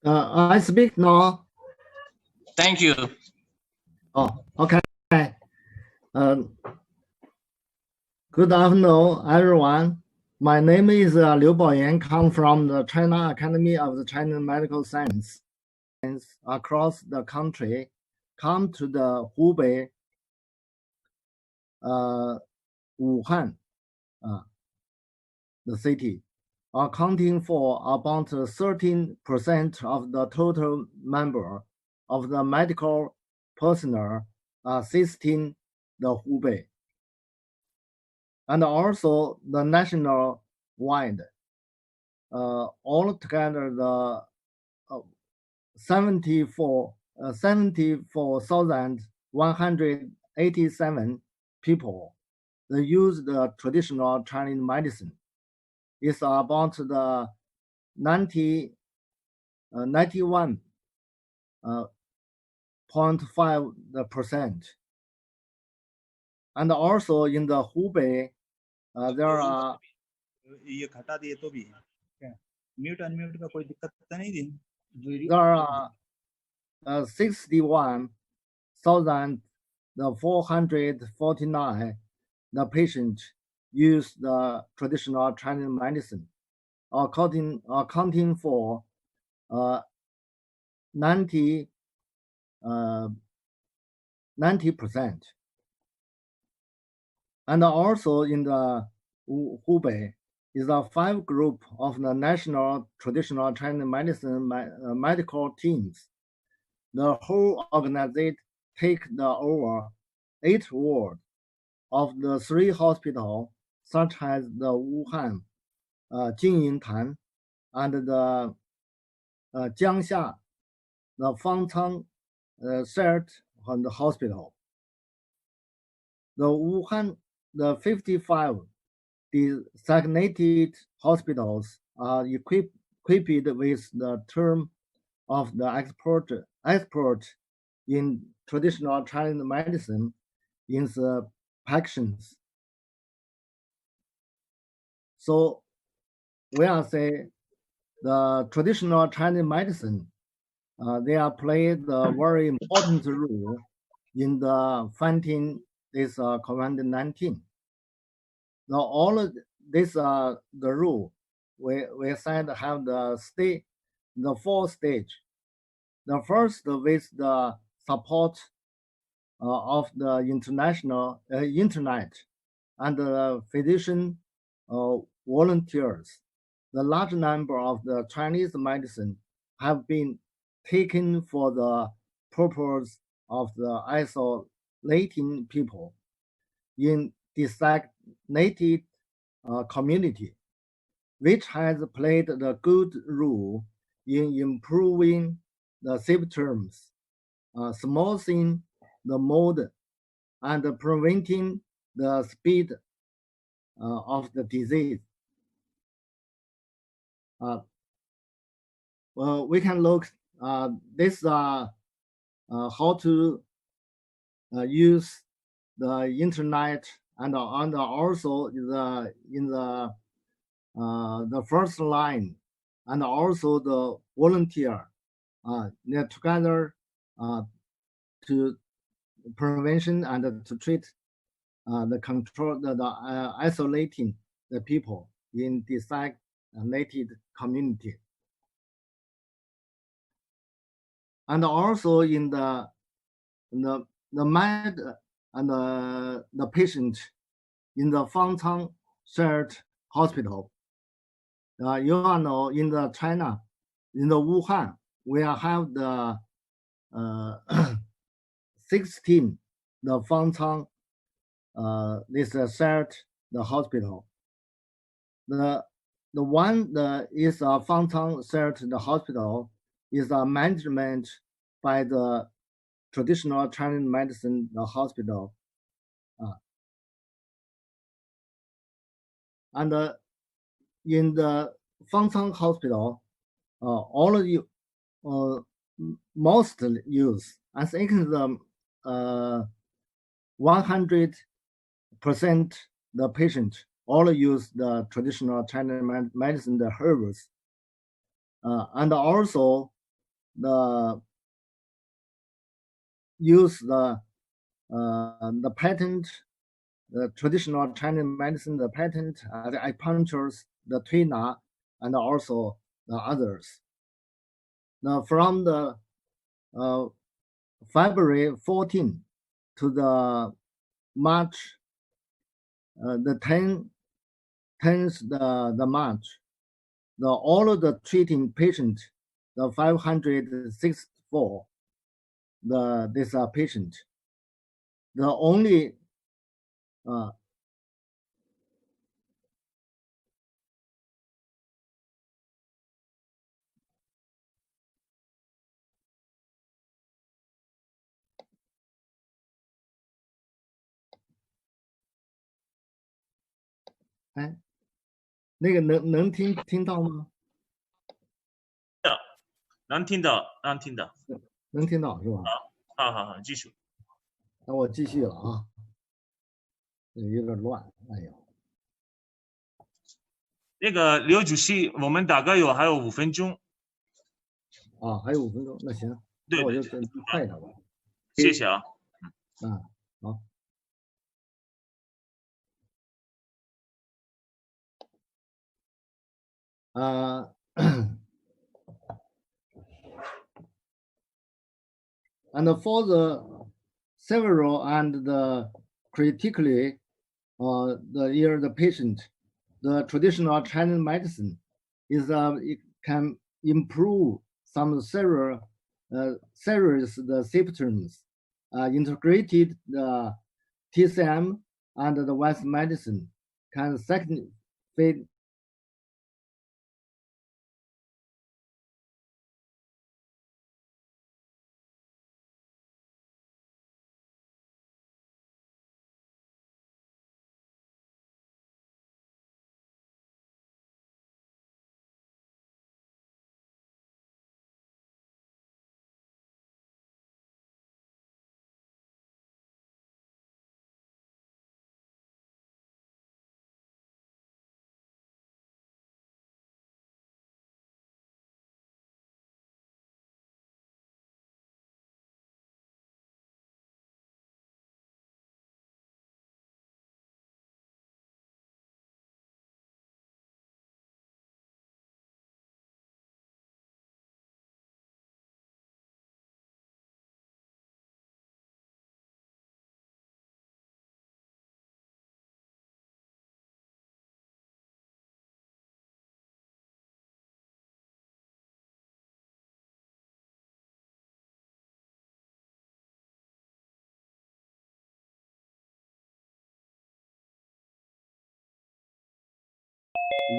I speak now. Thank you. Oh, okay. Good afternoon, everyone. My name is Liu Buoyan, come from the China Academy of the Chinese Medical Science. Across the country, come to the Hubei, Wuhan, the city, accounting for about 13% of the total number of the medical personnel assisting the Hubei, and also the national wide. Altogether, the 74,187 people that use the traditional Chinese medicine. It's about the 91.5%. And also in the Hubei, there are ये घटा दिए तो भी mute unmute का कोई दिक्कत तो नहीं दी there are 61,449 the patients use the traditional Chinese medicine, accounting for 90%. And also in the Hubei is a 5 group of the national traditional Chinese medicine medical teams. The whole organization take the over 8 wards of the 3 hospitals, such as the Wuhan, Jinyintan, and the Jiangxia, the Fangcang Shared Hospital. The Wuhan, the 55 designated hospitals are equipped with the term of the expert in traditional Chinese medicine in the patients. So we are say the traditional Chinese medicine, they are played a very important role in the fighting this COVID-19. Now all of this the rule we said have the 4 stage. The first with the support of the international internet and the physician volunteers. The large number of the Chinese medicine have been taken for the purpose of the isolating people in designated community, which has played the good role in improving the symptoms, smoothing the mood, and preventing the speed of the disease. Well, we can look this how to use the internet and also in the first line, and also the volunteer they're together to prevention and to treat the control the isolating the people in designated community, and also in the med and the patient in the Fangcang Shared Hospital. You all know in the China, in the Wuhan, we have the 16 the Fangcang this shared the hospital. The one that is a Fangcang shared the hospital is a management by the traditional Chinese medicine the hospital. And in the Fangcang hospital, all of you most use, I think the 100% the patient all use the traditional Chinese medicine, the herbs. And also use the patent, the traditional Chinese medicine, the patent, the acupunctures, the tuina, and also the others. Now, from the February 14 to the March, the 10th the March, all of the treating patients, the 564, this patient, the only哎，那个能听到吗？能听到，能听到，能听到是吧？好，继续。那我继续了啊，有点乱，哎呦。那个刘主席，我们大概还有5分钟。啊，还有5分钟，那行，对，那我就快一点吧。谢谢啊。好。And for the several and the critically, the patient, the traditional Chinese medicine is it can improve some serious the symptoms. Integrated the TCM and the West medicine can significantly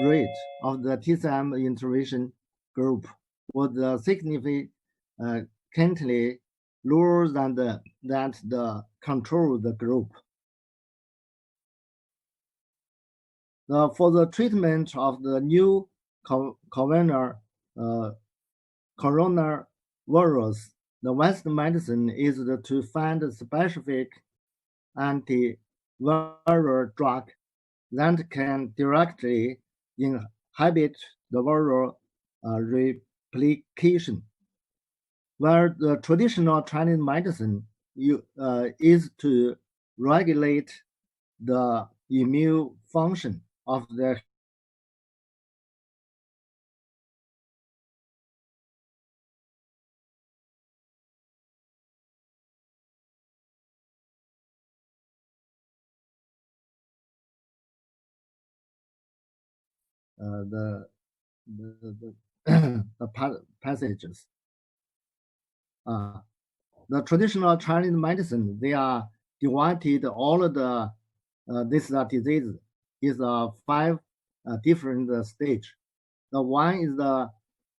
rate of the TCM intervention group was significantly lower than the control group. For the treatment of the new coronavirus, the West medicine is to find a specific antiviral drug that can directly inhibit the viral replication, where the traditional Chinese medicine is to regulate the immune function of the passages. The traditional Chinese medicine, they are divided all of the this disease is 5 different stage. The one is the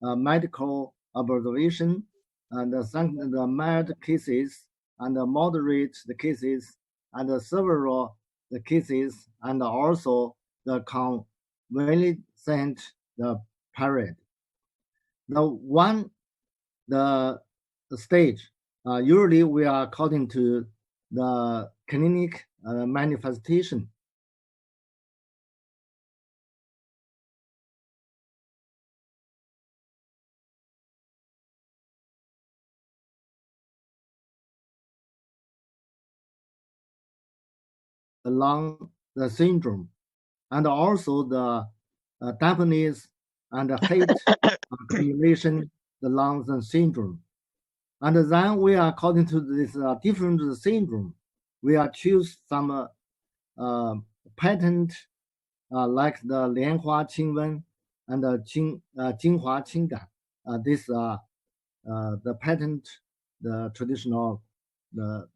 medical observation, and the mild cases, and the moderate cases, and the several cases, and also the convalescent period. The stage, usually we are according to the clinic manifestation. lung the syndrome, and also the dampness and the heat accumulation the lungs and syndrome. And then we are according to this different syndrome, we are choose some patent like the 莲花清瘟 and the 精华清感. This the patent, the traditional, the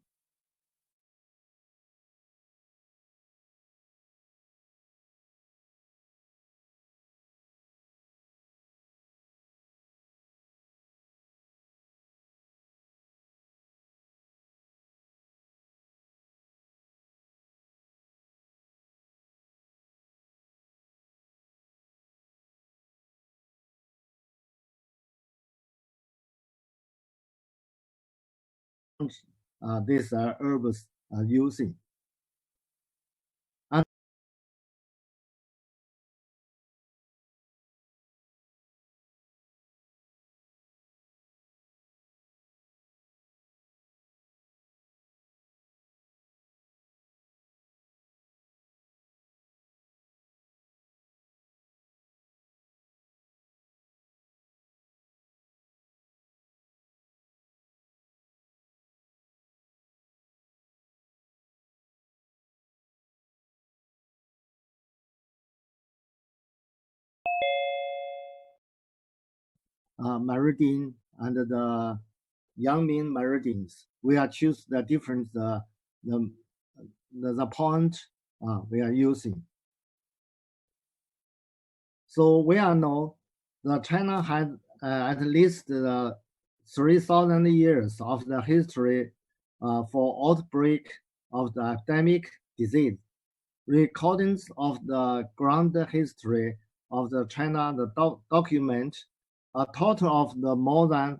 these herbs are using. And meridian and the Yangming meridians, we are choose the different the point we are using. So we all know that China had at least 3,000 years of the history for outbreak of the epidemic disease. Recordings of the ground history of the China document a total of the more than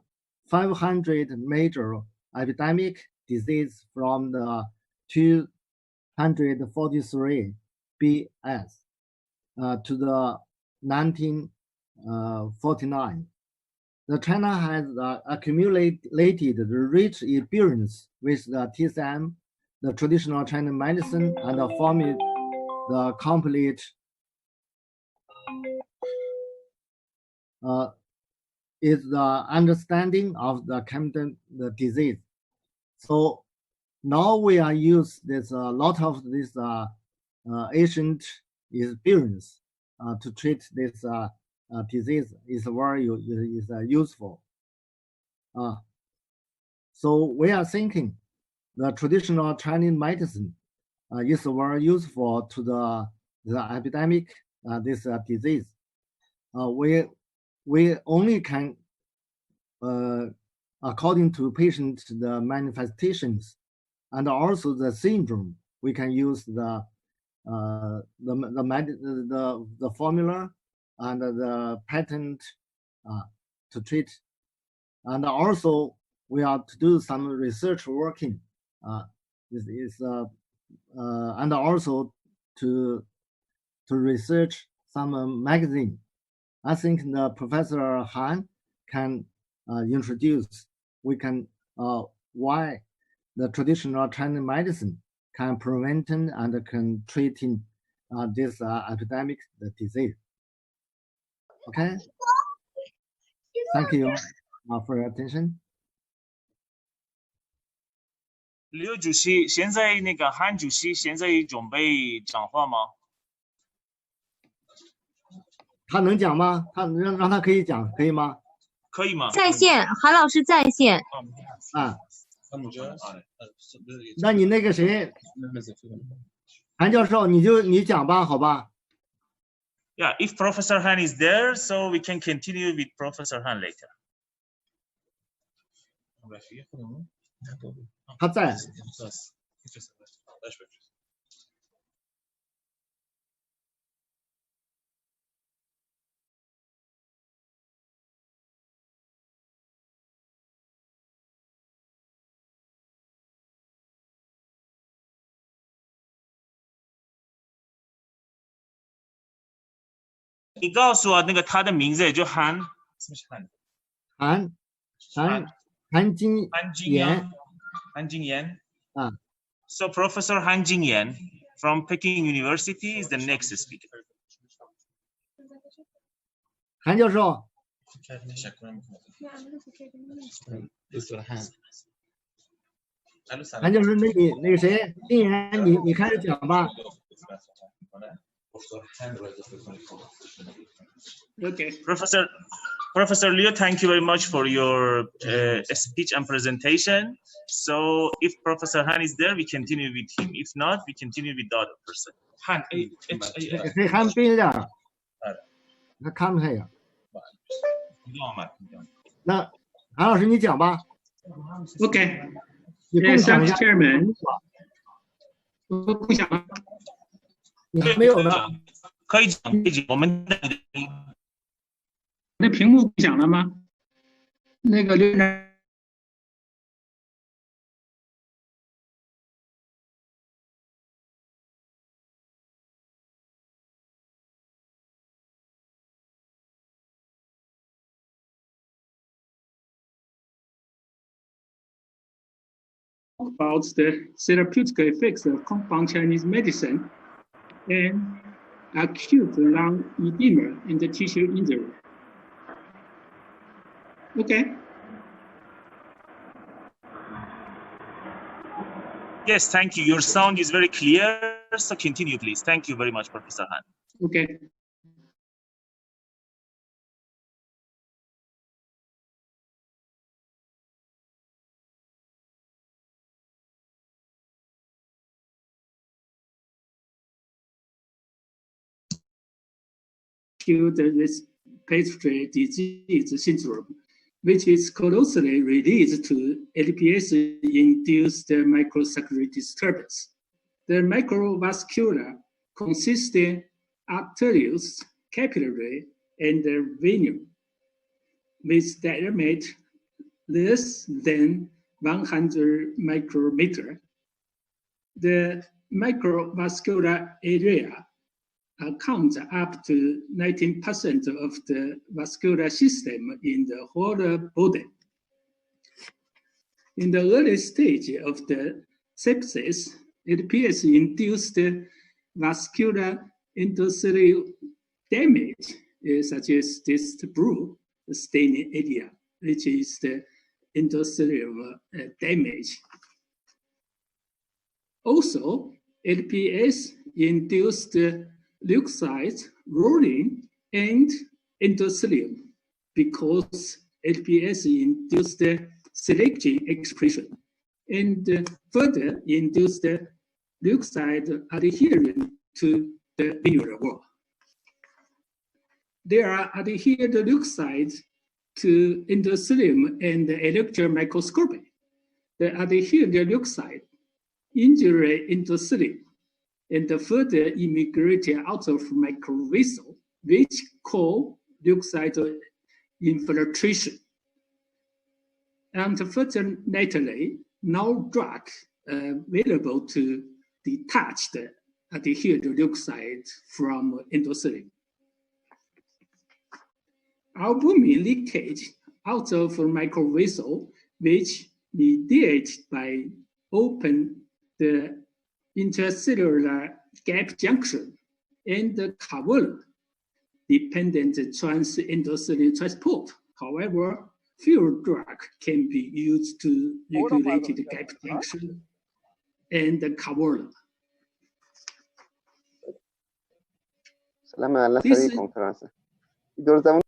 500 major epidemic disease from the 243 BS to the 1949. The China has accumulated rich experience with the TCM, the traditional Chinese medicine, and formulate the complete is the understanding of the chemical disease. So now we are use this a lot of this ancient experience to treat this disease is very useful. So we are thinking the traditional Chinese medicine is very useful to the epidemic this disease. We only can according to patient the manifestations and also the syndrome, we can use the formula and the patent to treat. And also we are to do some research working and also to research some magazine. I think the Professor Han can introduce, we can why the traditional Chinese medicine can prevent and can treating this epidemic disease. Okay, thank you for your attention. 刘主席，现在那个韩主席现在准备讲话吗？他能讲吗？他让他可以讲，可以吗？可以吗？在线，韩老师在线。啊，那你那个谁，韩教授，你讲吧，好吧？ Yeah, if Professor Han is there, so we can continue with Professor Han later. 他在。你告诉我那个他的名字就韩，什么是韩？韩金岩。韩金岩。啊。So Professor Han Jingyan, from Peking University is the next speaker. 韩教授，韩教授，那个谁，定然你开始讲吧。Okay. Professor Liu, thank you very much for your speech and presentation. So if Professor Han is there, we continue with him. If not, we continue with the other person. Han, 可以喊冰一点，他看不太呀。那韩老师你讲吧。 Okay. 你共享一下。 Chairman. 共享吗？你还没有呢。可以讲，我们那屏幕共享了吗？那个刘员。 About the therapeutic effects of compound Chinese medicine and acute lung edema and the tissue injury. Okay. Yes, thank you. Your sound is very clear. So continue, please. Thank you very much, Professor Han. Okay. The respiratory disease syndrome, which is closely related to LPS-induced microcirculatory disturbance. The microvascular consisting arterials, capillary, and venous, with diameter less than 100 micrometer. The microvascular area accounts up to 19% of the vascular system in the whole body. In the early stage of the sepsis, LPS-induced vascular endothelial damage, such as this blue staining area, which is the endothelial damage. Also, LPS-induced leukocytes rolling and endothelium, because LPS induced selectin expression and further induced leukocyte adherence to the venular wall. There are adhered leukocytes to endothelium and electron microscopy. The adhered leukocyte injure endothelium and further immigrate out of microvessel, which cause leukocyte infiltration. Unfortunately, no drug available to detach the adhered leukocyte from endothelium. Albumin leakage out of microvessel, which mediated by open the intracellular gap junction and the cavern dependent trans-endothelial transport. However, few drugs can be used to regulate the gap junction and the cavern.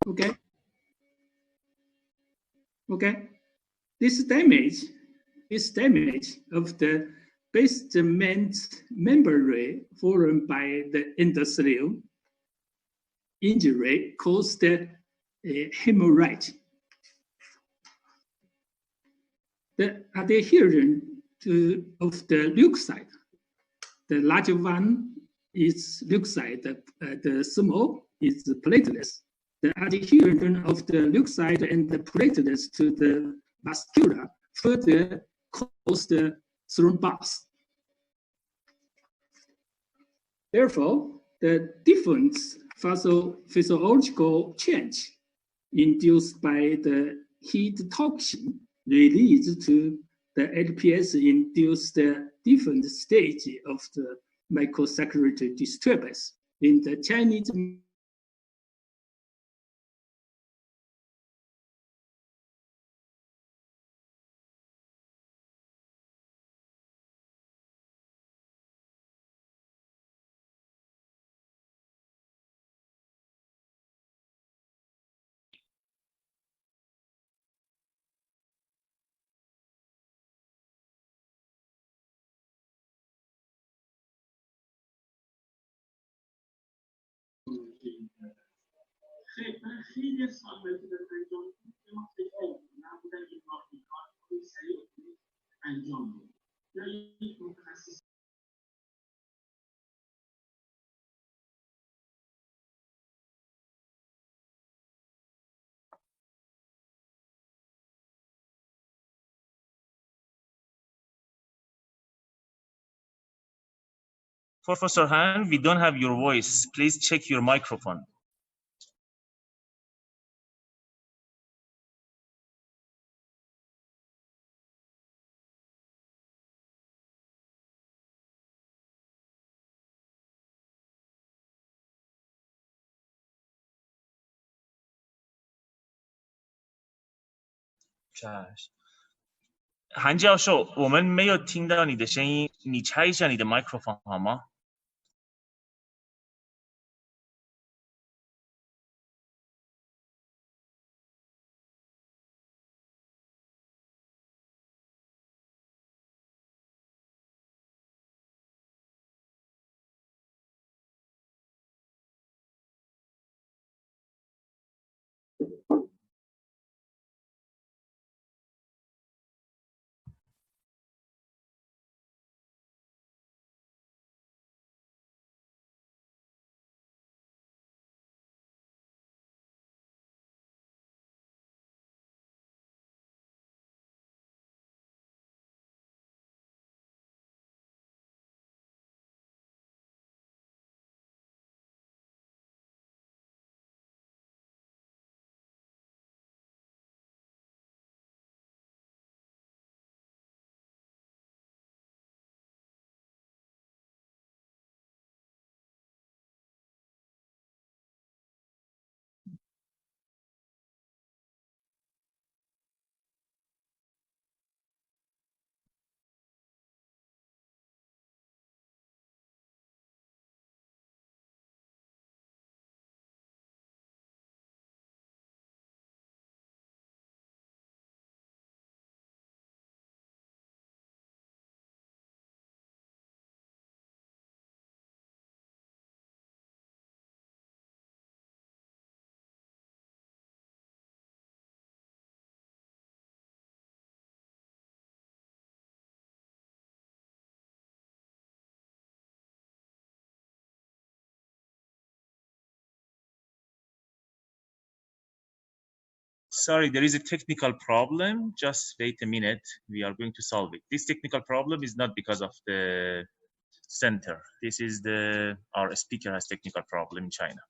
Okay. Okay. This damage of the basement membrane formed by the endothelium injury caused a hemorrhage. The adherence of the leukocyte, the larger one is leukocyte, the small is platelets. The adherence of the leukocyte and the platelets to the vascula further cause the thrombus. Therefore, the different physiological change induced by the heat toxin released to the LPS-induced different stage of the microcirculatory disturbance in the Chinese Professor Han, we don't have your voice. Please check your microphone.韩教授，我们没有听到你的声音，你拆一下你的麦克风好吗？Sorry, there is a technical problem. Just wait a minute. We are going to solve it. This technical problem is not because of the center. This is our speaker has technical problem in China.